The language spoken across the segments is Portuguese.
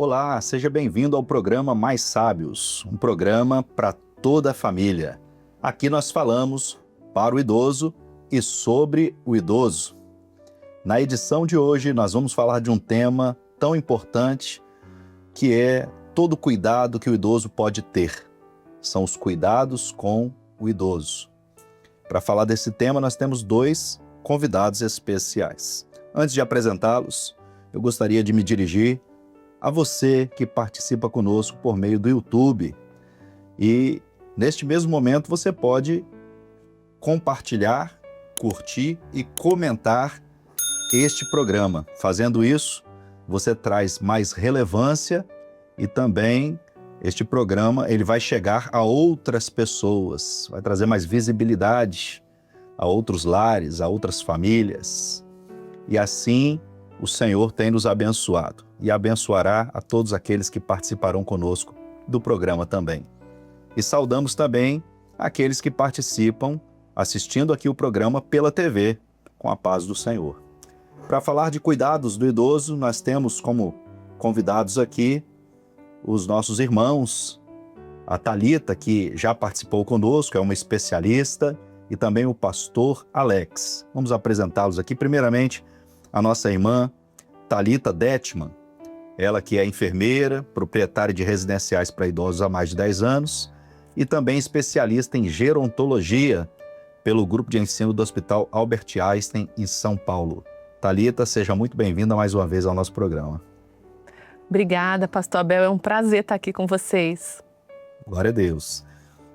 Olá, seja bem-vindo ao programa Mais Sábios, um programa para toda a família. Aqui nós falamos para o idoso e sobre o idoso. Na edição de hoje nós vamos falar de um tema tão importante que é todo o cuidado que o idoso pode ter. São os cuidados com o idoso. Para falar desse tema nós temos dois convidados especiais. Antes de apresentá-los, eu gostaria de me dirigir a você que participa conosco por meio do YouTube. E neste mesmo momento você pode compartilhar, curtir e comentar este programa. Fazendo isso, você traz mais relevância e também este programa ele vai chegar a outras pessoas, vai trazer mais visibilidade a outros lares, a outras famílias. E assim o Senhor tem nos abençoado e abençoará a todos aqueles que participarão conosco do programa também. E saudamos também aqueles que participam assistindo aqui o programa pela TV, com a paz do Senhor. Para falar de cuidados do idoso, nós temos como convidados aqui os nossos irmãos, a Thalita, que já participou conosco, é uma especialista, e também o pastor Alex. Vamos apresentá-los aqui. Primeiramente, a nossa irmã Thalita Detman, ela que é enfermeira, proprietária de residenciais para idosos há mais de 10 anos e também especialista em gerontologia pelo grupo de ensino do Hospital Albert Einstein em São Paulo. Thalita, seja muito bem-vinda mais uma vez ao nosso programa. Obrigada, pastor Abel, é um prazer estar aqui com vocês. Glória a Deus.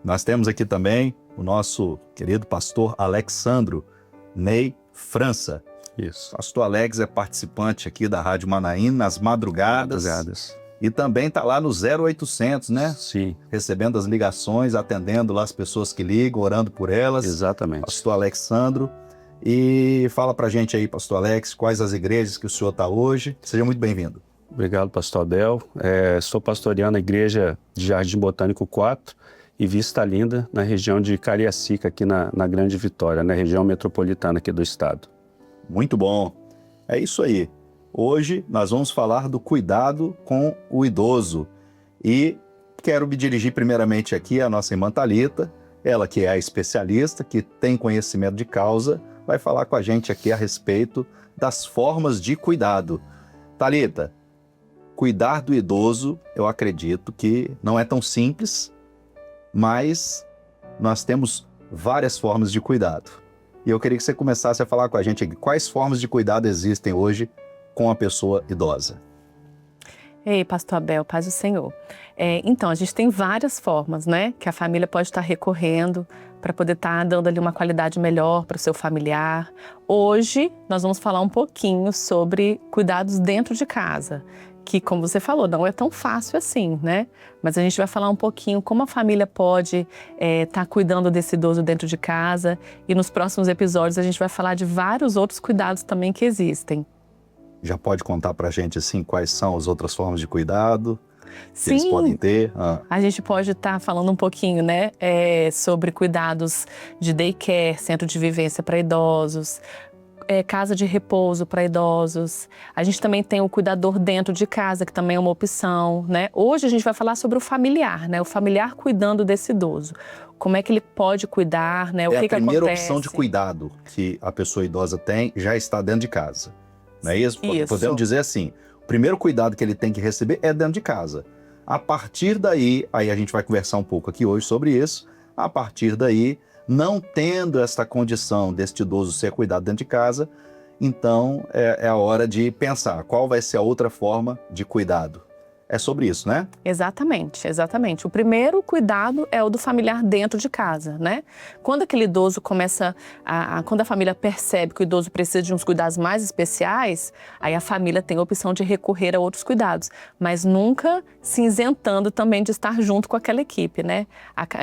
Nós temos aqui também o nosso querido pastor Alexandro Ney França. Isso. Pastor Alex é participante aqui da Rádio Manaína nas madrugadas. E também está lá no 0800, né? Sim. Recebendo as ligações, atendendo lá as pessoas que ligam, orando por elas. Exatamente. Pastor Alexandro. E fala pra gente aí, pastor Alex, quais as igrejas que o senhor está hoje. Seja muito bem-vindo. Obrigado, pastor Abel. Estou pastoreando a igreja de Jardim Botânico 4 e Vista Linda, na região de Cariacica, aqui na Grande Vitória, na região metropolitana aqui do estado. Muito bom. É isso aí. Hoje nós vamos falar do cuidado com o idoso. E quero me dirigir primeiramente aqui à nossa irmã Thalita, ela que é a especialista, que tem conhecimento de causa, vai falar com a gente aqui a respeito das formas de cuidado. Thalita, cuidar do idoso, eu acredito que não é tão simples, mas nós temos várias formas de cuidado. E eu queria que você começasse a falar com a gente aqui, quais formas de cuidado existem hoje com a pessoa idosa? Ei, pastor Abel, paz do Senhor. Então, a gente tem várias formas, né, que a família pode estar recorrendo para poder estar dando ali uma qualidade melhor para o seu familiar. Hoje, nós vamos falar um pouquinho sobre cuidados dentro de casa, que, como você falou, não é tão fácil assim, né? Mas a gente vai falar um pouquinho como a família pode estar cuidando desse idoso dentro de casa, e nos próximos episódios a gente vai falar de vários outros cuidados também que existem. Já pode contar pra gente, assim, quais são as outras formas de cuidado que eles Sim, podem ter? a gente pode estar falando um pouquinho, né, sobre cuidados de daycare, centro de vivência para idosos, casa de repouso para idosos. A gente também tem o cuidador dentro de casa, que também é uma opção, né? Hoje a gente vai falar sobre o familiar, né? O familiar cuidando desse idoso. Como é que ele pode cuidar, né? O que a primeira acontece? opção de cuidado que a pessoa idosa tem já está dentro de casa. Não é isso? Isso. Podemos dizer assim, o primeiro cuidado que ele tem que receber é dentro de casa. A partir daí, aí a gente vai conversar um pouco aqui hoje sobre isso, a partir daí, não tendo essa condição deste idoso ser cuidado dentro de casa, então é a hora de pensar qual vai ser a outra forma de cuidado. É sobre isso, né? Exatamente, exatamente. O primeiro cuidado é o do familiar dentro de casa, né? Quando aquele idoso começa quando a família percebe que o idoso precisa de uns cuidados mais especiais, aí a família tem a opção de recorrer a outros cuidados, mas nunca se isentando também de estar junto com aquela equipe, né?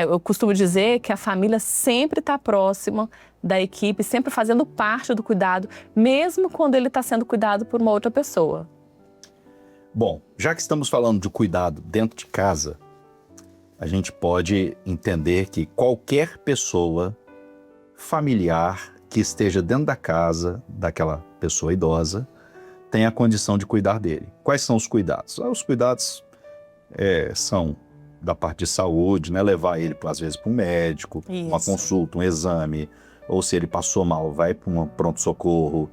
Eu costumo dizer que a família sempre está próxima da equipe, sempre fazendo parte do cuidado, mesmo quando ele está sendo cuidado por uma outra pessoa. Bom, já que estamos falando de cuidado dentro de casa, a gente pode entender que qualquer pessoa familiar que esteja dentro da casa daquela pessoa idosa tem a condição de cuidar dele. Quais são os cuidados? Os cuidados são da parte de saúde, né? Levar ele, às vezes, para um médico, uma consulta, um exame, ou se ele passou mal, vai para um pronto-socorro,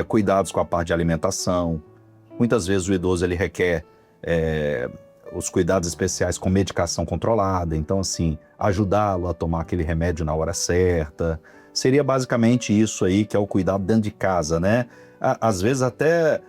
cuidados com a parte de alimentação. Muitas vezes o idoso ele requer os cuidados especiais com medicação controlada, então, assim, ajudá-lo a tomar aquele remédio na hora certa. Seria basicamente isso aí, que é o cuidado dentro de casa, né? Às vezes até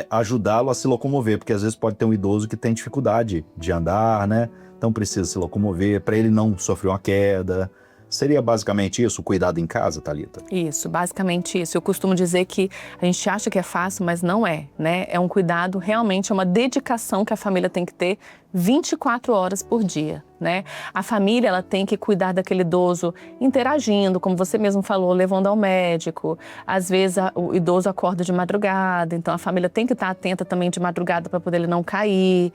ajudá-lo a se locomover, porque às vezes pode ter um idoso que tem dificuldade de andar, né? Então precisa se locomover, para ele não sofrer uma queda. Seria basicamente isso, o cuidado em casa, Thalita? Isso, basicamente isso. Eu costumo dizer que a gente acha que é fácil, mas não é, né? É um cuidado, realmente é uma dedicação que a família tem que ter 24 horas por dia, né? A família, ela tem que cuidar daquele idoso interagindo, como você mesmo falou, levando ao médico. Às vezes o idoso acorda de madrugada, então a família tem que estar atenta também de madrugada para poder ele não cair.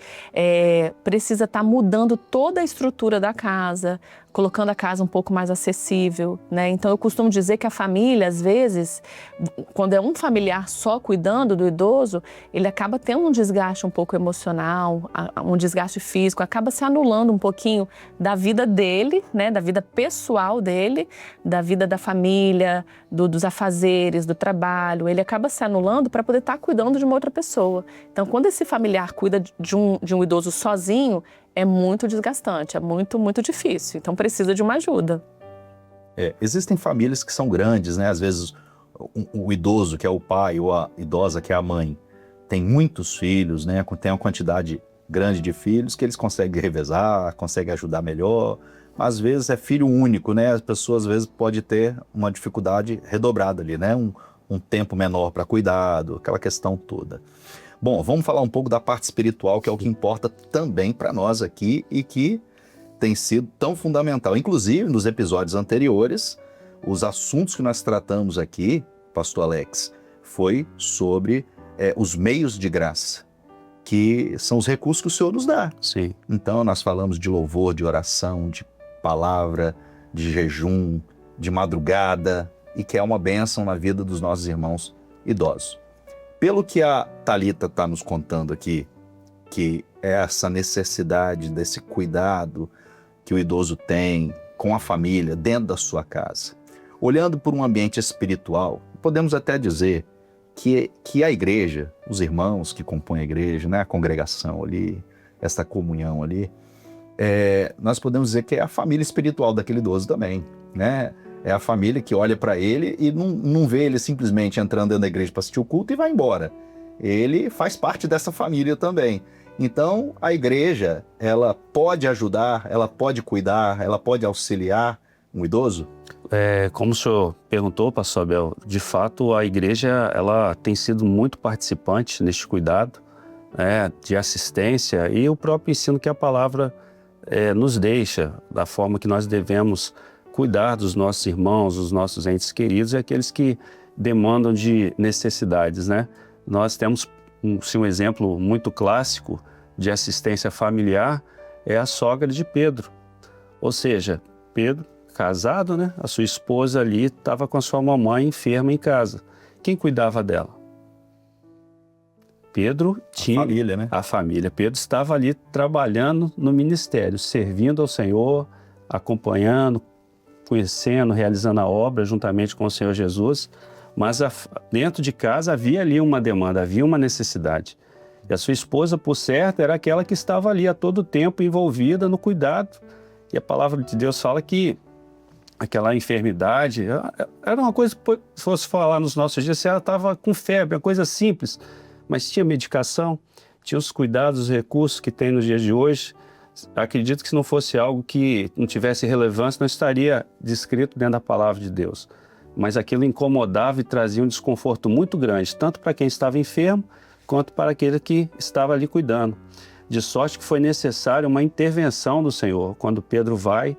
Precisa estar mudando toda a estrutura da casa, colocando a casa um pouco mais acessível, né? Então eu costumo dizer que a família, às vezes, quando é um familiar só cuidando do idoso, ele acaba tendo um desgaste um pouco emocional, um desgaste físico, acaba se anulando um pouquinho da vida dele, né, da vida pessoal dele, da vida da família, dos afazeres, do trabalho. Ele acaba se anulando para poder estar cuidando de uma outra pessoa. Então, quando esse familiar cuida de um idoso sozinho, é muito desgastante, é muito, muito difícil. Então, precisa de uma ajuda. Existem famílias que são grandes, né? Às vezes o idoso, que é o pai, ou a idosa, que é a mãe, tem muitos filhos, né? Tem uma quantidade grande de filhos que eles conseguem revezar, conseguem ajudar melhor. Mas, às vezes é filho único, né? As pessoas às vezes podem ter uma dificuldade redobrada ali, né? Um tempo menor para cuidado, aquela questão toda. Bom, vamos falar um pouco da parte espiritual, que é o que importa também para nós aqui e que tem sido tão fundamental. Inclusive, nos episódios anteriores, os assuntos que nós tratamos aqui, pastor Alex, foi sobre os meios de graça, que são os recursos que o Senhor nos dá. Sim. Então, nós falamos de louvor, de oração, de palavra, de jejum, de madrugada, e que é uma bênção na vida dos nossos irmãos idosos. Pelo que a Thalita está nos contando aqui, que é essa necessidade desse cuidado que o idoso tem com a família, dentro da sua casa. Olhando por um ambiente espiritual, podemos até dizer que a igreja, os irmãos que compõem a igreja, né, a congregação ali, essa comunhão ali, nós podemos dizer que é a família espiritual daquele idoso também, né? É a família que olha para ele e não vê ele simplesmente entrando dentro da igreja para assistir o culto e vai embora. Ele faz parte dessa família também. Então, a igreja, ela pode ajudar, ela pode cuidar, ela pode auxiliar um idoso? Como o senhor perguntou, pastor Abel, de fato a igreja ela tem sido muito participante neste cuidado, de assistência e o próprio ensino que a palavra nos deixa, da forma que nós devemos cuidar dos nossos irmãos, dos nossos entes queridos e aqueles que demandam de necessidades, né? Nós temos um exemplo muito clássico de assistência familiar, é a sogra de Pedro. Ou seja, Pedro, casado, né? A sua esposa ali estava com a sua mamãe enferma em casa. Quem cuidava dela? Pedro tinha... A família, né? A família. Pedro estava ali trabalhando no ministério, servindo ao Senhor, acompanhando, conhecendo, realizando a obra juntamente com o Senhor Jesus. Mas dentro de casa havia ali uma demanda, havia uma necessidade. E a sua esposa, por certo, era aquela que estava ali a todo tempo envolvida no cuidado. E a palavra de Deus fala que aquela enfermidade era uma coisa, se fosse falar nos nossos dias, se ela estava com febre, uma coisa simples, mas tinha medicação, tinha os cuidados, os recursos que tem nos dias de hoje. Acredito que se não fosse algo que não tivesse relevância, não estaria descrito dentro da palavra de Deus. Mas aquilo incomodava e trazia um desconforto muito grande, tanto para quem estava enfermo, quanto para aquele que estava ali cuidando. De sorte que foi necessária uma intervenção do Senhor, quando Pedro vai,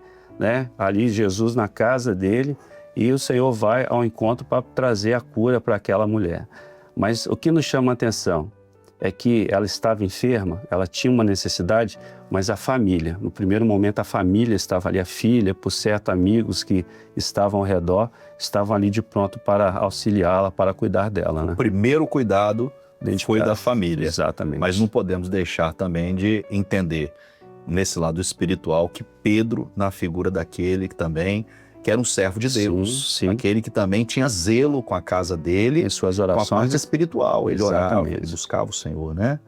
ali Jesus na casa dele, e o Senhor vai ao encontro para trazer a cura para aquela mulher. Mas o que nos chama a atenção é que ela estava enferma, ela tinha uma necessidade, mas a família. No primeiro momento, a família estava ali, a filha, por certo, amigos que estavam ao redor, estavam ali de pronto para auxiliá-la, para cuidar dela, né? O primeiro cuidado foi da família. Exatamente. Mas não podemos deixar também de entender, nesse lado espiritual, que Pedro, na figura daquele que era um servo de Deus, Sim. aquele que também tinha zelo com a casa dele, Em suas com a orações. parte espiritual. Ele orava, Exatamente. ele buscava o Senhor, né?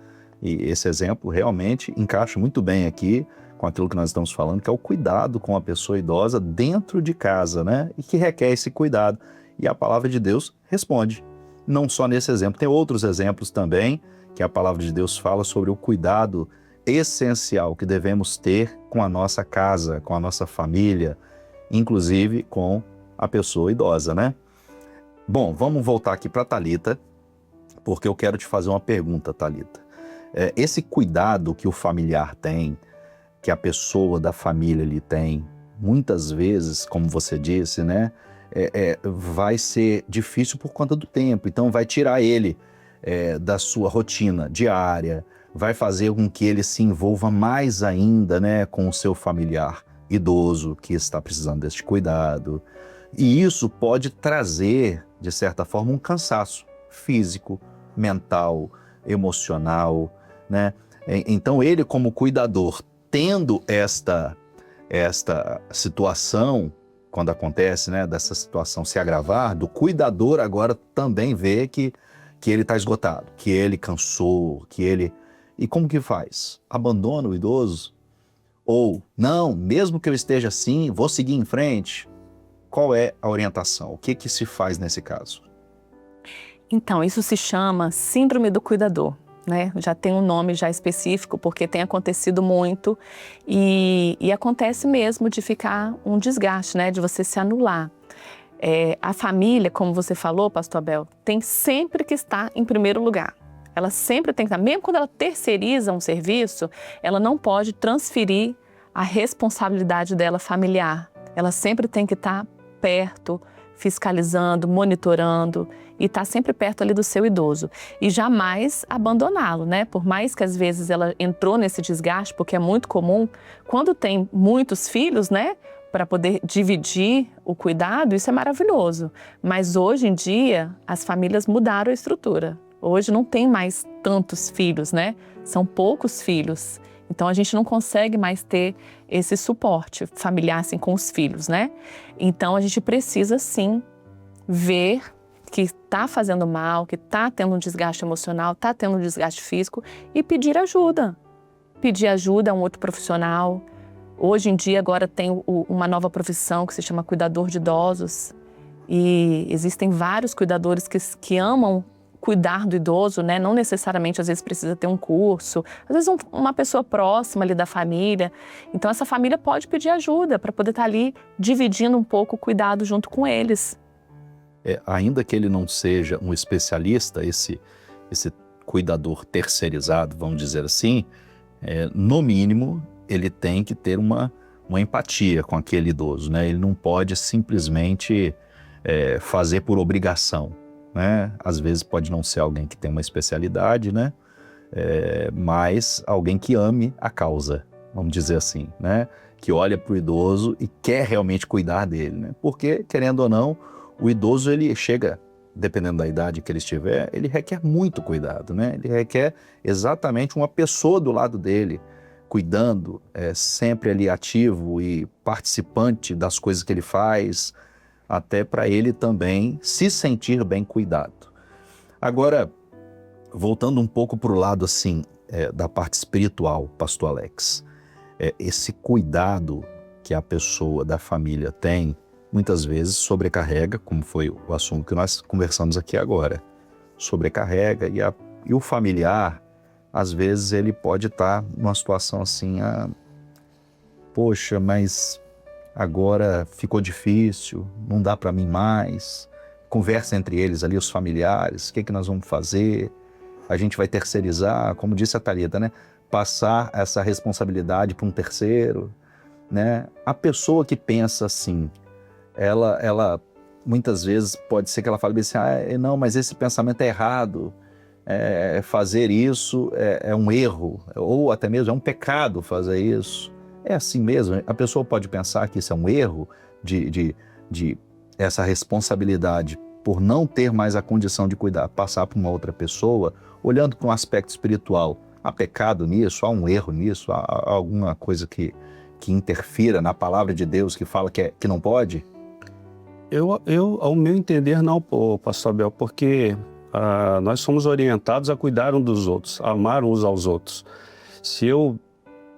E esse exemplo realmente encaixa muito bem aqui com aquilo que nós estamos falando, que é o cuidado com a pessoa idosa dentro de casa, né? E que requer esse cuidado. E a palavra de Deus responde. Não só nesse exemplo, tem outros exemplos também, que a palavra de Deus fala sobre o cuidado essencial que devemos ter com a nossa casa, com a nossa família, inclusive com a pessoa idosa, né? Bom, vamos voltar aqui para Thalita, porque eu quero te fazer uma pergunta, Thalita. Esse cuidado que o familiar tem, que a pessoa da família ali tem, muitas vezes, como você disse, né, vai ser difícil por conta do tempo. Então vai tirar ele da sua rotina diária, vai fazer com que ele se envolva mais ainda, né, com o seu familiar idoso que está precisando deste cuidado. E isso pode trazer, de certa forma, um cansaço físico, mental, emocional, né? Então ele, como cuidador, tendo esta situação, quando acontece, né, dessa situação se agravar, do cuidador agora também vê que ele está esgotado, que ele cansou, que ele... E como que faz? Abandona o idoso? Ou, não, mesmo que eu esteja assim, vou seguir em frente? Qual é a orientação? O que se faz nesse caso? Então, isso se chama síndrome do cuidador, né? Já tem um nome já específico, porque tem acontecido muito e acontece mesmo de ficar um desgaste, né? De você se anular. A família, como você falou, pastor Abel, tem sempre que estar em primeiro lugar. Ela sempre tem que estar, mesmo quando ela terceiriza um serviço, ela não pode transferir a responsabilidade dela familiar. Ela sempre tem que estar perto, fiscalizando, monitorando e estar sempre perto ali do seu idoso. E jamais abandoná-lo, né? Por mais que às vezes ela entrou nesse desgaste, porque é muito comum, quando tem muitos filhos, né? Para poder dividir o cuidado, isso é maravilhoso. Mas hoje em dia, as famílias mudaram a estrutura. Hoje não tem mais tantos filhos, né? São poucos filhos. Então a gente não consegue mais ter esse suporte familiar assim, com os filhos, né? Então a gente precisa sim ver que está fazendo mal, que está tendo um desgaste emocional, está tendo um desgaste físico e pedir ajuda. Pedir ajuda a um outro profissional. Hoje em dia agora tem uma nova profissão que se chama cuidador de idosos e existem vários cuidadores que amam cuidar do idoso, né? Não necessariamente às vezes precisa ter um curso, às vezes uma pessoa próxima ali da família. Então essa família pode pedir ajuda para poder estar ali dividindo um pouco o cuidado junto com eles. Ainda que ele não seja um especialista, esse cuidador terceirizado, vamos dizer assim, no mínimo ele tem que ter uma empatia com aquele idoso, né? Ele não pode simplesmente fazer por obrigação, né? Às vezes pode não ser alguém que tem uma especialidade, né? Mas alguém que ame a causa, vamos dizer assim, né? Que olha para o idoso e quer realmente cuidar dele, né? Porque, querendo ou não, o idoso, ele chega, dependendo da idade que ele estiver, ele requer muito cuidado, né? Ele requer exatamente uma pessoa do lado dele, cuidando, sempre ali ativo e participante das coisas que ele faz, até para ele também se sentir bem cuidado. Agora, voltando um pouco para o lado assim, da parte espiritual, pastor Alex, esse cuidado que a pessoa da família tem, muitas vezes sobrecarrega, como foi o assunto que nós conversamos aqui agora. Sobrecarrega e o familiar, às vezes ele pode estar numa situação assim, poxa, mas agora ficou difícil, não dá para mim mais. Conversa entre eles ali, os familiares, o que nós vamos fazer? A gente vai terceirizar, como disse a Thalita, né? Passar essa responsabilidade para um terceiro, né? A pessoa que pensa assim, ela muitas vezes pode ser que ela fale assim, não, mas esse pensamento é errado, fazer isso é um erro, ou até mesmo é um pecado fazer isso. É assim mesmo? A pessoa pode pensar que isso é um erro de essa responsabilidade por não ter mais a condição de cuidar, passar para uma outra pessoa, olhando para um aspecto espiritual. Há pecado nisso? Há um erro nisso? Há alguma coisa que interfira na palavra de Deus que fala que não pode? Ao meu entender, não, pastor Abel, porque nós somos orientados a cuidar um dos outros, a amar uns aos outros. Se eu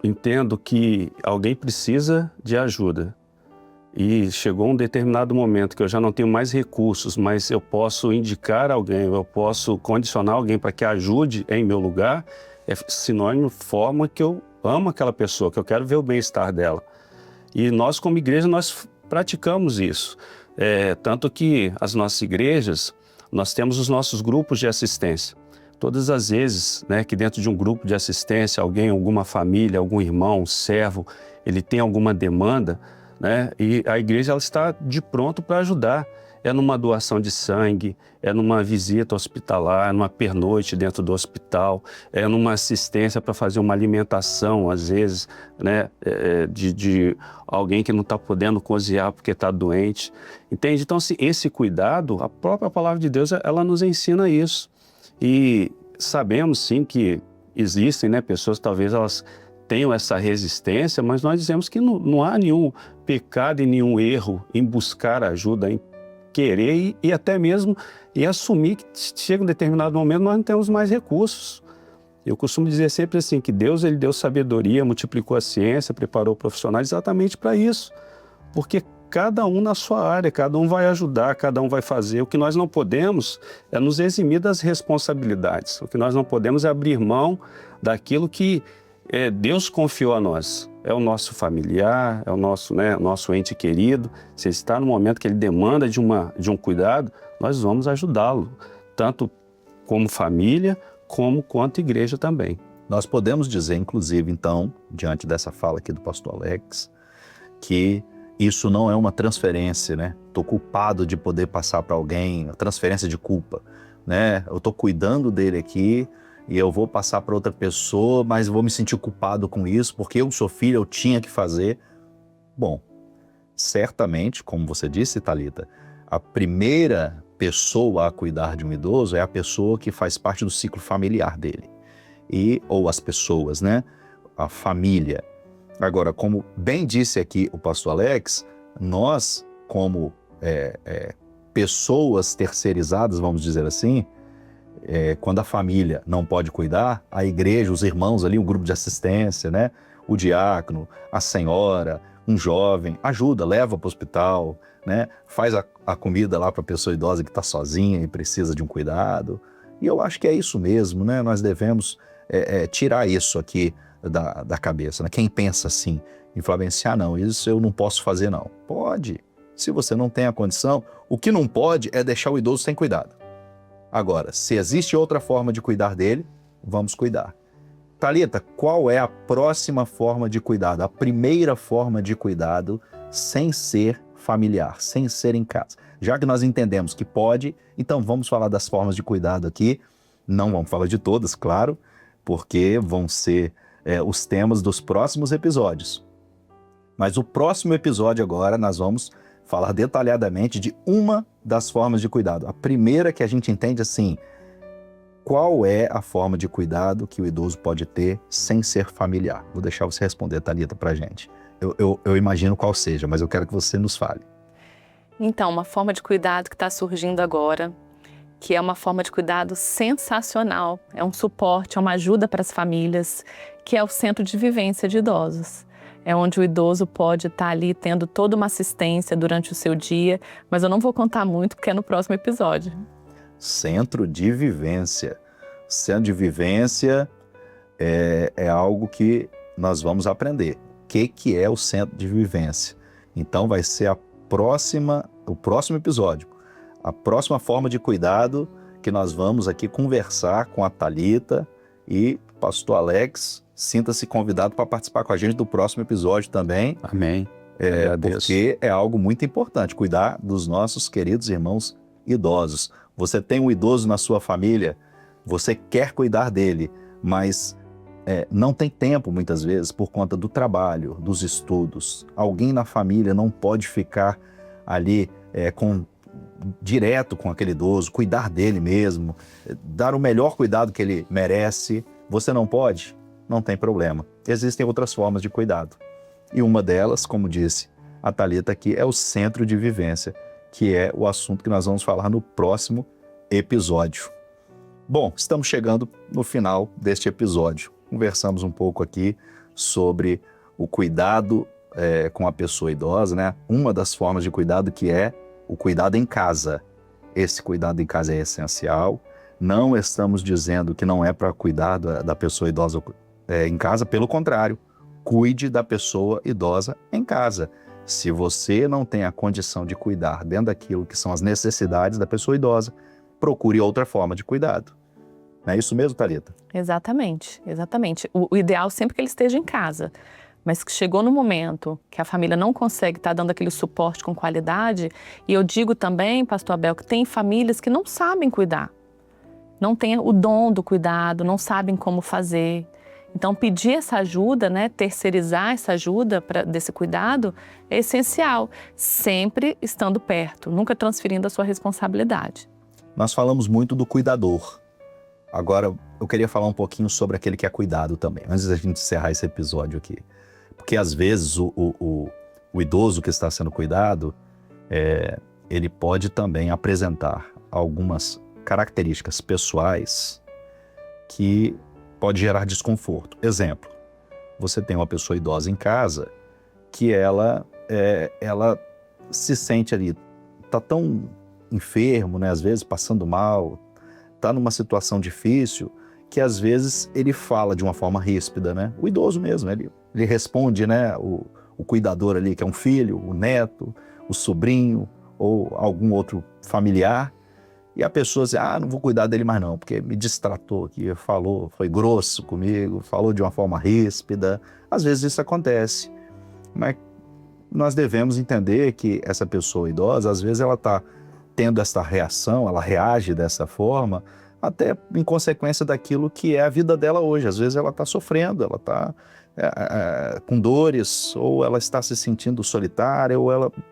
entendo que alguém precisa de ajuda e chegou um determinado momento que eu já não tenho mais recursos, mas eu posso indicar alguém, eu posso condicionar alguém para que ajude em meu lugar, é sinônimo, forma que eu amo aquela pessoa, que eu quero ver o bem-estar dela. E nós, como igreja, nós praticamos isso. Tanto que as nossas igrejas, nós temos os nossos grupos de assistência. Todas as vezes, né, que dentro de um grupo de assistência, alguma família, algum irmão, um servo, ele tem alguma demanda, né, e a igreja ela está de pronto para ajudar. É numa doação de sangue, é numa visita hospitalar, é numa pernoite dentro do hospital, é numa assistência para fazer uma alimentação, às vezes, né, de alguém que não está podendo cozinhar porque está doente. Entende? Então, esse cuidado, a própria palavra de Deus, ela nos ensina isso. E sabemos, sim, que existem, né, pessoas, talvez elas tenham essa resistência, mas nós dizemos que não há nenhum pecado e nenhum erro em buscar ajuda, em querer e até mesmo em assumir que chega um determinado momento nós não temos mais recursos. Eu costumo dizer sempre assim, que Deus ele deu sabedoria, multiplicou a ciência, preparou profissionais exatamente para isso. Porque cada um na sua área, cada um vai ajudar, cada um vai fazer. O que nós não podemos é nos eximir das responsabilidades. O que nós não podemos é abrir mão daquilo que Deus confiou a nós. É o nosso familiar, é o nosso ente querido. Se ele está no momento que ele demanda de um cuidado, nós vamos ajudá-lo, tanto como família, quanto igreja também. Nós podemos dizer, inclusive, então, diante dessa fala aqui do pastor Alex, que isso não é uma transferência, né? Estou culpado de poder passar para alguém, transferência de culpa, né? Eu estou cuidando dele aqui, e eu vou passar para outra pessoa, mas vou me sentir culpado com isso, porque eu sou filho, eu tinha que fazer. Bom, certamente, como você disse, Thalita, a primeira pessoa a cuidar de um idoso é a pessoa que faz parte do ciclo familiar dele. Ou as pessoas, né? A família. Agora, como bem disse aqui o pastor Alex, nós, como pessoas terceirizadas, vamos dizer assim, quando a família não pode cuidar, a igreja, os irmãos ali, um grupo de assistência, né? O diácono, a senhora, um jovem, ajuda, leva para o hospital, né? Faz a comida lá para a pessoa idosa que está sozinha e precisa de um cuidado. E eu acho que é isso mesmo, né? Nós devemos tirar isso aqui da cabeça, né? Quem pensa assim, influenciar, não, isso eu não posso fazer não. Pode, se você não tem a condição, o que não pode é deixar o idoso sem cuidado. Agora, se existe outra forma de cuidar dele, vamos cuidar. Thalita, qual é a próxima forma de cuidado? A primeira forma de cuidado sem ser familiar, sem ser em casa. Já que nós entendemos que pode, então vamos falar das formas de cuidado aqui. Não vamos falar de todas, claro, porque vão ser os temas dos próximos episódios. Mas o próximo episódio agora nós vamos falar detalhadamente de uma das formas de cuidado. A primeira que a gente entende assim, qual é a forma de cuidado que o idoso pode ter sem ser familiar? Vou deixar você responder, Thalita, pra gente. Eu imagino qual seja, mas eu quero que você nos fale. Então, uma forma de cuidado que está surgindo agora, que é uma forma de cuidado sensacional, é um suporte, é uma ajuda para as famílias, que é o Centro de Vivência de Idosos. É onde o idoso pode estar ali tendo toda uma assistência durante o seu dia, mas eu não vou contar muito porque é no próximo episódio. Centro de Vivência. Centro de Vivência é algo que nós vamos aprender. O que é o Centro de Vivência? Então vai ser o próximo episódio, a próxima forma de cuidado que nós vamos aqui conversar com a Thalita e o pastor Alex. Sinta-se convidado para participar com a gente do próximo episódio também. Amém. Porque é algo muito importante, cuidar dos nossos queridos irmãos idosos. Você tem um idoso na sua família, Você quer cuidar dele, mas não tem tempo muitas vezes por conta do trabalho, dos estudos. Alguém na família não pode ficar ali direto com aquele idoso, cuidar dele mesmo, dar o melhor cuidado que ele merece. Você não pode? Não tem problema. Existem outras formas de cuidado. E uma delas, como disse a Thalita aqui, é o centro de vivência, que é o assunto que nós vamos falar no próximo episódio. Bom, estamos chegando no final deste episódio. Conversamos um pouco aqui sobre o cuidado com a pessoa idosa, né? Uma das formas de cuidado que é o cuidado em casa. Esse cuidado em casa é essencial. Não estamos dizendo que não é para cuidar da pessoa idosa em casa, pelo contrário, cuide da pessoa idosa em casa. Se você não tem a condição de cuidar dentro daquilo que são as necessidades da pessoa idosa, procure outra forma de cuidado. Não é isso mesmo, Thalita? Exatamente, exatamente. O ideal sempre que ele esteja em casa, mas que chegou no momento que a família não consegue estar dando aquele suporte com qualidade, e eu digo também, pastor Abel, que tem famílias que não sabem cuidar, não têm o dom do cuidado, não sabem como fazer. Então, pedir essa ajuda, né, terceirizar essa ajuda desse cuidado é essencial, sempre estando perto, nunca transferindo a sua responsabilidade. Nós falamos muito do cuidador. Agora, eu queria falar um pouquinho sobre aquele que é cuidado também, antes da gente encerrar esse episódio aqui. Porque, às vezes, o idoso que está sendo cuidado, ele pode também apresentar algumas características pessoais que pode gerar desconforto. Exemplo, você tem uma pessoa idosa em casa que ela se sente ali, está tão enfermo, né? Às vezes passando mal, está numa situação difícil, que às vezes ele fala de uma forma ríspida, né? O idoso mesmo, ele responde, né? O cuidador ali, que é um filho, o neto, o sobrinho ou algum outro familiar, e a pessoa diz, não vou cuidar dele mais não, porque me distratou aqui, falou, foi grosso comigo, falou de uma forma ríspida. Às vezes isso acontece, mas nós devemos entender que essa pessoa idosa, às vezes ela está tendo essa reação, ela reage dessa forma, até em consequência daquilo que é a vida dela hoje. Às vezes ela está sofrendo, ela está com dores, ou ela está se sentindo solitária,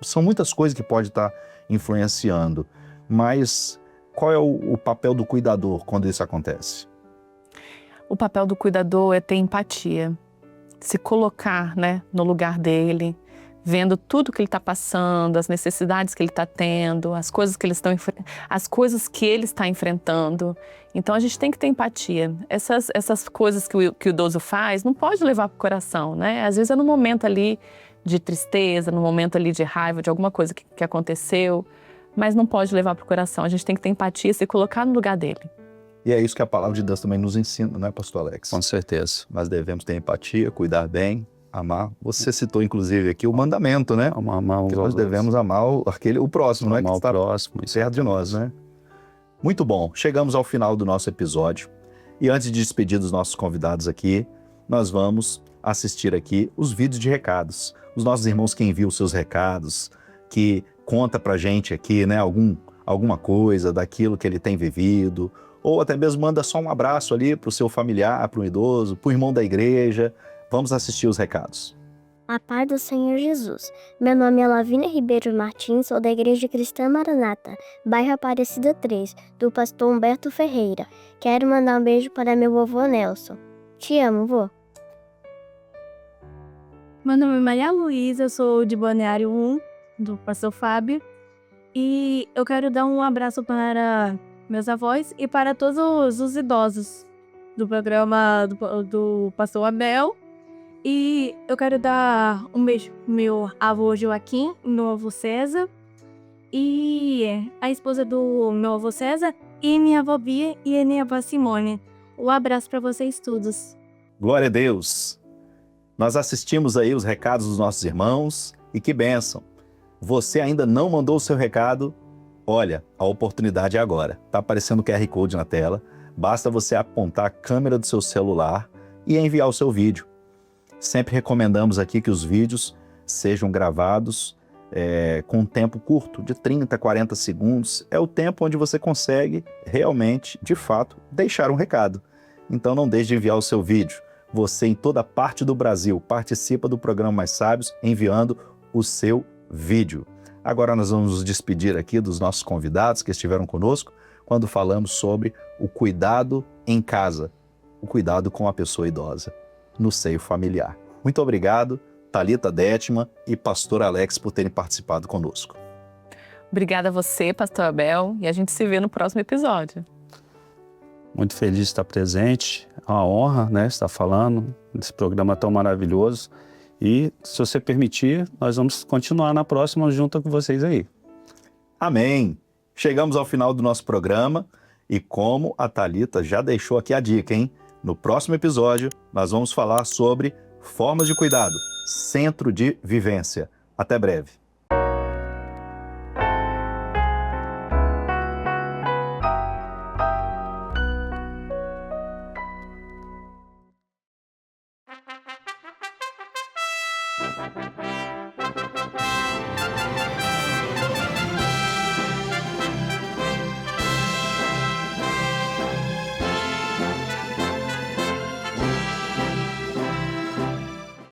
são muitas coisas que pode estar influenciando. Mas qual é o papel do cuidador quando isso acontece? O papel do cuidador é ter empatia, se colocar, né, no lugar dele, vendo tudo que ele está passando, as necessidades que ele está tendo, as coisas que ele está enfrentando. Então a gente tem que ter empatia. Essas coisas que o idoso faz não pode levar para o coração, né? Às vezes é no momento ali de tristeza, no momento ali de raiva, de alguma coisa que aconteceu, mas não pode levar para o coração. A gente tem que ter empatia e se colocar no lugar dele. E é isso que a palavra de Deus também nos ensina, não é, pastor Alex? Com certeza. Nós devemos ter empatia, cuidar bem, amar. Você citou, inclusive, aqui o mandamento, né? Amar que nós devemos amar o próximo, não é? Que está próximo, perto de nós, né? Muito bom. Chegamos ao final do nosso episódio. E antes de despedir dos nossos convidados aqui, nós vamos assistir aqui os vídeos de recados. Os nossos irmãos que enviam os seus recados, que conta pra gente aqui, né? Alguma coisa daquilo que ele tem vivido, ou até mesmo manda só um abraço ali pro seu familiar, pro idoso, pro irmão da igreja. Vamos assistir os recados. A paz do Senhor Jesus. Meu nome é Lavínia Ribeiro Martins, sou da Igreja Cristã Maranata, bairro Aparecida 3, do pastor Humberto Ferreira. Quero mandar um beijo para meu vovô Nelson. Te amo, vô. Meu nome é Maria Luísa, eu sou de Balneário 1, do pastor Fábio. E eu quero dar um abraço para meus avós e para todos os idosos do programa do pastor Abel. E eu quero dar um beijo pro meu avô Joaquim, meu avô César, e a esposa do meu avô César, e minha avó Bia e a minha avó Simone. Um abraço para vocês todos. Glória a Deus! Nós assistimos aí os recados dos nossos irmãos e que bênção! Você ainda não mandou o seu recado? Olha, a oportunidade é agora. Está aparecendo o QR Code na tela. Basta você apontar a câmera do seu celular e enviar o seu vídeo. Sempre recomendamos aqui que os vídeos sejam gravados com um tempo curto, de 30, 40 segundos, é o tempo onde você consegue realmente, de fato, deixar um recado. Então não deixe de enviar o seu vídeo. Você em toda parte do Brasil participa do programa Mais Sábios enviando o seu vídeo. Agora nós vamos nos despedir aqui dos nossos convidados que estiveram conosco quando falamos sobre o cuidado em casa, o cuidado com a pessoa idosa, no seio familiar. Muito obrigado, Thalita Detman e Pastor Alex, por terem participado conosco. Obrigada a você, Pastor Abel, e a gente se vê no próximo episódio. Muito feliz de estar presente, é uma honra, né, estar falando desse programa tão maravilhoso. E, se você permitir, nós vamos continuar na próxima junto com vocês aí. Amém! Chegamos ao final do nosso programa e como a Thalita já deixou aqui a dica, hein? No próximo episódio, nós vamos falar sobre formas de cuidado, centro de vivência. Até breve!